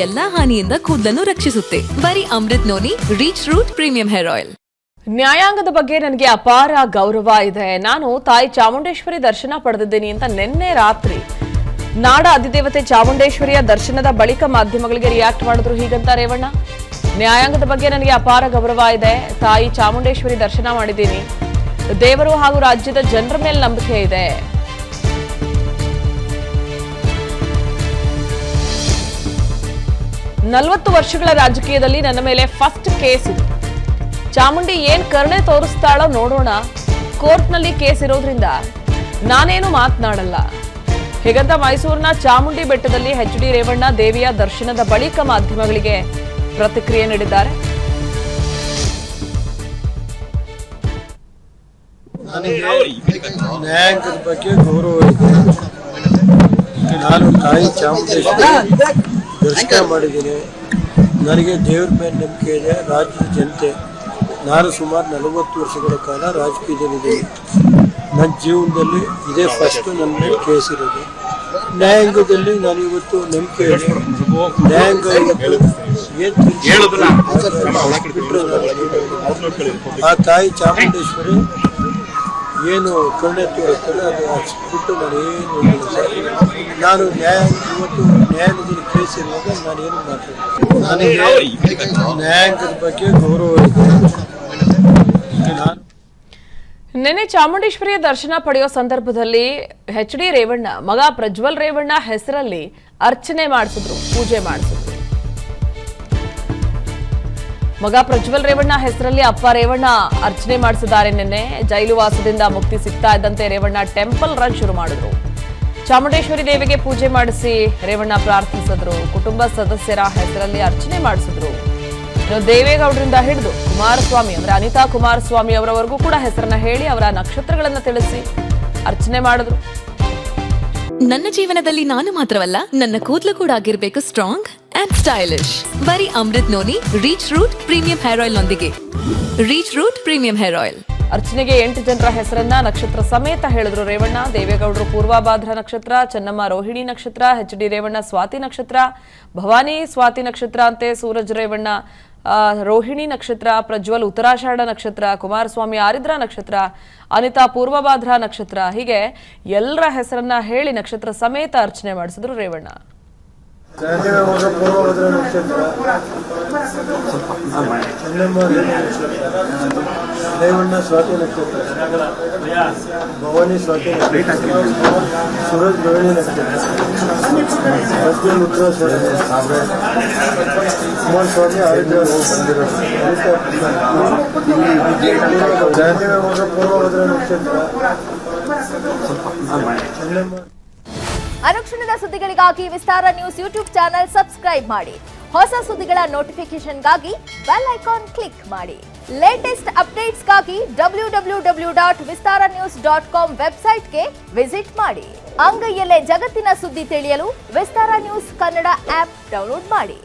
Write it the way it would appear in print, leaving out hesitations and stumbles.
ಎಲ್ಲಾ ಹಾನಿಯಿಂದ ಕೂದಲನ್ನು ರಕ್ಷಿಸುತ್ತೆ. ಬರೀ Amrut noni reach root premium hair oil. ನ್ಯಾಯಾಂಗದ ಬಗ್ಗೆ ನನಗೆ ಅಪಾರ ಗೌರವ ಇದೆ. ನಾನು ತಾಯಿ ಚಾಮುಂಡೇಶ್ವರಿ ದರ್ಶನ ಪಡೆದಿದ್ದೀನಿ ಅಂತ ನಿನ್ನೆ ರಾತ್ರಿ ನಾಡ ಅಧಿದೇವತೆ ಚಾಮುಂಡೇಶ್ವರಿಯ ದರ್ಶನದ ಬಳಿಕ ಮಾಧ್ಯಮಗಳಿಗೆ ರಿಯಾಕ್ಟ್ ಮಾಡಿದ್ರು. ಹೀಗಂತ ರೇವಣ್ಣ, ನ್ಯಾಯಾಂಗದ ಬಗ್ಗೆ ನನಗೆ ಅಪಾರ ಗೌರವ ಇದೆ. ತಾಯಿ ಚಾಮುಂಡೇಶ್ವರಿ ದರ್ಶನ ಮಾಡಿದ್ದೀನಿ. ದೇವರು ಹಾಗೂ ರಾಜ್ಯದ ಜನರ ಮೇಲೆ ನಂಬಿಕೆ ಇದೆ. ನಲವತ್ತು ವರ್ಷಗಳ ರಾಜಕೀಯದಲ್ಲಿ ನನ್ನ ಮೇಲೆ ಫಸ್ಟ್ ಕೇಸ್ ಇದು. ಚಾಮುಂಡಿ ಏನ್ ಕರುಣೆ ತೋರಿಸ್ತಾಳೋ ನೋಡೋಣ. ಕೋರ್ಟ್ನಲ್ಲಿ ಕೇಸ್ ಇರೋದ್ರಿಂದ ನಾನೇನು ಮಾತನಾಡಲ್ಲ. ಹೀಗಂತ ಮೈಸೂರಿನ ಚಾಮುಂಡಿ ಬೆಟ್ಟದಲ್ಲಿ ಎಚ್.ಡಿ. ರೇವಣ್ಣ ದೇವಿಯ ದರ್ಶನದ ಬಳಿಕ ಮಾಧ್ಯಮಗಳಿಗೆ ಪ್ರತಿಕ್ರಿಯೆ ನೀಡಿದ್ದಾರೆ. ನ್ಯಾಯಾಂಗದ ಬಗ್ಗೆ ಗೌರವ ಇದೆ. ನಾನು ತಾಯಿ ಚಾಮುಂಡೇಶ್ವರಿ ದರ್ಶನ ಮಾಡಿದ್ದೀನಿ. ನನಗೆ ದೇವ್ರ ಮೇಲೆ ನಂಬಿಕೆ ಇದೆ. ರಾಜ್ಯದ ಜನತೆ, ನಾನು ಸುಮಾರು 40 ವರ್ಷಗಳ ಕಾಲ ರಾಜಕೀಯದಲ್ಲಿದ್ದೀನಿ. ನನ್ನ ಜೀವನದಲ್ಲಿ ಇದೇ ಫಸ್ಟ್ ನನ್ನ ಮೇಲೆ ಕೇಸ್ ಇರೋದು. ನ್ಯಾಯಾಂಗದಲ್ಲಿ ನಾನು ಇವತ್ತು ನಂಬಿಕೆ ಇದೆ. ನ್ಯಾಯಾಂಗ ಆ ತಾಯಿ ಚಾಮುಂಡೇಶ್ವರಿ ಏನು ಕರುಣೆ ತೋರಿಸ್ತಾರೆ ಅದು ಬಿಟ್ಟು ನಾನು ಏನು ನಾನು ಇವತ್ತು ನ್ಯಾಯಾಲಯದಲ್ಲಿ ಕೇಸ್ ಇರುವಾಗ ನಾನೇನು ಮಾತಾಡ್ತೀನಿ. ನನಗೆ ನ್ಯಾಯಾಂಗದ ಬಗ್ಗೆ ಗೌರವ ಇದೆ. ನಾನು ನಿನ್ನೆ ಚಾಮುಂಡೇಶ್ವರಿಯ ದರ್ಶನ ಪಡೆಯೋ ಸಂದರ್ಭದಲ್ಲಿ ಎಚ್.ಡಿ. ರೇವಣ್ಣ ಮಗ ಪ್ರಜ್ವಲ್ ರೇವಣ್ಣ ಹೆಸರಲ್ಲಿ ಅರ್ಚನೆ ಮಾಡಿಸಿದ್ರು, ಪೂಜೆ ಮಾಡಿಸಿದ್ರು. ಮಗ ಪ್ರಜ್ವಲ್ ರೇವಣ್ಣ ಹೆಸರಲ್ಲಿ ಅಪ್ಪ ರೇವಣ್ಣ ಅರ್ಚನೆ ಮಾಡಿಸಿದ್ದಾರೆ. ನಿನ್ನೆ ಜೈಲು ವಾಸದಿಂದ ಮುಕ್ತಿ ಸಿಗ್ತಾ ಇದ್ದಂತೆ ರೇವಣ್ಣ ಟೆಂಪಲ್ ರನ್ ಶುರು ಮಾಡಿದ್ರು. ಚಾಮುಂಡೇಶ್ವರಿ ದೇವಿಗೆ ಪೂಜೆ ಮಾಡಿಸಿ ರೇವಣ್ಣ ಪ್ರಾರ್ಥಿಸಿದ್ರು. ಕುಟುಂಬ ಸದಸ್ಯರ ಹೆಸರಲ್ಲಿ ಅರ್ಚನೆ ಮಾಡಿಸಿದ್ರು. ಇನ್ನು ದೇವೇಗೌಡರಿಂದ ಹಿಡಿದು ಕುಮಾರಸ್ವಾಮಿ ಅವರ ಅನಿತಾ ಕುಮಾರಸ್ವಾಮಿ ಅವರವರೆಗೂ ಕೂಡ ಹೆಸರನ್ನ ಹೇಳಿ ಅವರ ನಕ್ಷತ್ರಗಳನ್ನ ತಿಳಿಸಿ ಅರ್ಚನೆ ಮಾಡಿದ್ರು. ನನ್ನ ಜೀವನದಲ್ಲಿ ನಾನು ಮಾತ್ರವಲ್ಲ, ನನ್ನ ಕೂದಲು ಕೂಡ ಆಗಿರ್ಬೇಕು ಸ್ಟ್ರಾಂಗ್ ಅಂಡ್ ಸ್ಟೈಲಿಶ್. ಬರೀ Amrut noni reach root premium hair oil ನೊಂದಿಗೆ. Reach root premium hair oil. ಅರ್ಚನೆಗೆ 8 ಜನರ ಹೆಸರನ್ನ ನಕ್ಷತ್ರ ಸಮೇತ ಹೇಳಿದ್ರು ರೇವಣ್ಣ. ದೇವೇಗೌಡರು ಪೂರ್ವಭಾದ್ರ ನಕ್ಷತ್ರ, ಚೆನ್ನಮ್ಮ ರೋಹಿಣಿ ನಕ್ಷತ್ರ, ಎಚ್.ಡಿ. ರೇವಣ್ಣ ಸ್ವಾತಿ ನಕ್ಷತ್ರ, ಭವಾನಿ ಸ್ವಾತಿ ನಕ್ಷತ್ರ ಅಂತೆ, ಸೂರಜ್ ರೇವಣ್ಣ ರೋಹಿಣಿ ನಕ್ಷತ್ರ, ಪ್ರಜ್ವಲ್ ಉತ್ತರಾಷಾಢ ನಕ್ಷತ್ರ, ಕುಮಾರಸ್ವಾಮಿ ಆರಿದ್ರ ನಕ್ಷತ್ರ, ಅನಿತಾ ಪೂರ್ವಭಾದ್ರ ನಕ್ಷತ್ರ, ಹೀಗೆ ಎಲ್ಲರ ಹೆಸರನ್ನ ಹೇಳಿ ನಕ್ಷತ್ರ ಸಮೇತ ಅರ್ಚನೆ ಮಾಡಿಸಿದ್ರು ರೇವಣ್ಣ. ಪೂರ್ವಭದ್ರ ನಕ್ಷತ್ರ, ಚೆನ್ನಮ್ಮ ರೇವಣ್ಣ ಸ್ವಾತಿ ನಕ್ಷತ್ರ, ಭವಾನಿ ಸ್ವಾತಿ ನಕ್ಷತ್ರ, ಸೂರಜ್ ರೋಹಿಣಿ ನಕ್ಷತ್ರ, ಪ್ರಜ್ವಲ್ ಉತ್ತರಾಷಾಢ, ಕುಮಾರಸ್ವಾಮಿ ಆರಿದ್ರ ಪೂರ್ವಭದ್ರ ನಕ್ಷತ್ರ, ಚೆನ್ನಮ್ಮ. ಅನುಕ್ಷಣದ ಸುದ್ದಿಗಳಿಗಾಗಿ ವಿಸ್ತಾರ ನ್ಯೂಸ್ ಯೂಟ್ಯೂಬ್ ಚಾನೆಲ್ ಸಬ್ಸ್ಕ್ರೈಬ್ ಮಾಡಿ. ಹೊಸ ಸುದ್ದಿಗಳ ನೋಟಿಫಿಕೇಶನ್ಗಾಗಿ ಬೆಲ್ ಐಕಾನ್ ಕ್ಲಿಕ್ ಮಾಡಿ. ಲೇಟೆಸ್ಟ್ ಅಪ್ಡೇಟ್ಸ್ಗಾಗಿ www.vistaranews.com ವೆಬ್ಸೈಟ್ಗೆ ವಿಸಿಟ್ ಮಾಡಿ. ಅಂಗೈಯಲ್ಲೇ ಜಗತ್ತಿನ ಸುದ್ದಿ ತಿಳಿಯಲು ವಿಸ್ತಾರ ನ್ಯೂಸ್ ಕನ್ನಡ ಆಪ್ ಡೌನ್ಲೋಡ್ ಮಾಡಿ.